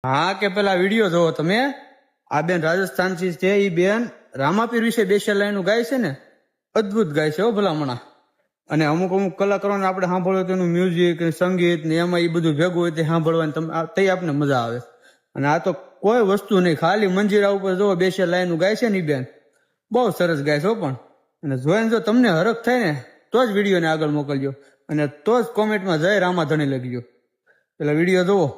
હા કે પેલા વિડીયો જોવો તમે. આ બેન રાજસ્થાન થી છે. એ બેન રામાપીર વિશે બે લાઈનો ગાય છે ને, અદભુત ગાય છે હો ભલામણા. અને અમુક કલાકારોને આપણે સાંભળવું તેનું મ્યુઝિક સંગીત ને એમાં એ બધું ભેગું હોય તે સાંભળવાની તે આપને મજા આવે. અને આ તો કોઈ વસ્તુ નહીં, ખાલી મંજીરા ઉપર જોવો બે લાઈનો ગાય છે ને. એ બેન બહુ સરસ ગાય છે પણ. અને જોઈને જો તમને હરખ થાય ને તો જ વિડીયોને આગળ મોકલજો, અને તો જ કોમેન્ટમાં જય રામાધણી લખજો. પેલા વિડીયો જોવો.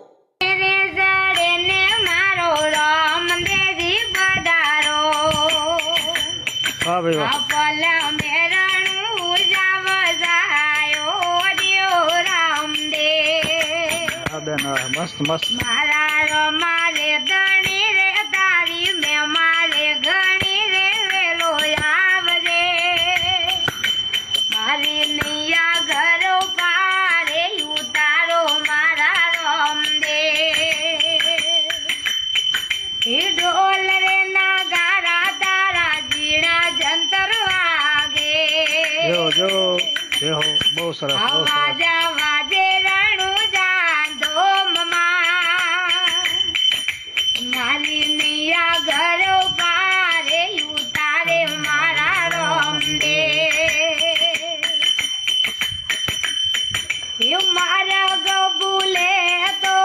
હા ભાઈ બેન મસ્ત મસ્ત. મારા રમારે ધણી રે તારી મેં મારે ઘણી રે વેલો આવજે. મારી નૈયા ઘરો પારે ઉતારો મારા રમદે. ઢોલ રે નગારા તારા ઝીણા જંતર વાગે. જો જો જો બહુ સરસ બહુ સરસ. વાજા વાજે રણું જાંધો મારી નૈયા ઘરો પારે ઉતારે મારા રમદે. મારા ગબુલે તો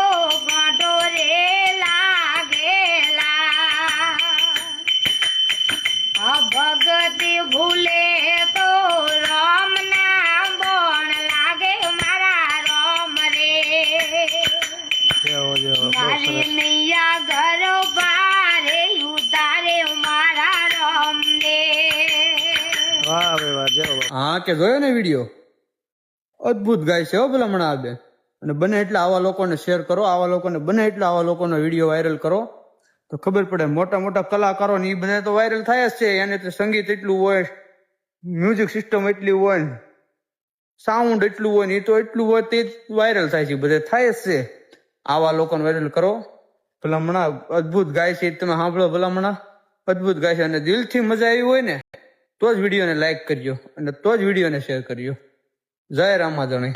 કાંટો રે લાગેલા. ભગતી ભૂલે તો રામ ના બોણ લાગે મારા રામ રે. મારી નૈયા ઘરો પારે ઉતારે મારા રમદે. વાહ ભાઈ વાહ. જો હા કે જોયો ને વિડીયો, અદભુત ગાય છે હો ભલામણા આ બેન. અને બને એટલા આવા લોકોને શેર કરો, આવા લોકોને બને એટલા આવા લોકોનો વિડીયો વાયરલ કરો તો ખબર પડે. મોટા મોટા કલાકારો ને એ બધા તો વાયરલ થાય જ છે. એને તો સંગીત એટલું હોય, મ્યુઝિક સિસ્ટમ એટલી હોય, સાઉન્ડ એટલું હોય ને, એ તો એટલું હોય તે વાયરલ થાય છે, બધે થાય જ છે. આવા લોકોને વાયરલ કરો. ભલામણા અદભુત ગાય છે, તમે સાંભળો ભલામણા અદભુત ગાય છે. અને દિલથી મજા આવી હોય ને તો જ વિડીયોને લાઈક કરજો, અને તો જ વિડીયોને શેર કરજો. જય રામાધણી.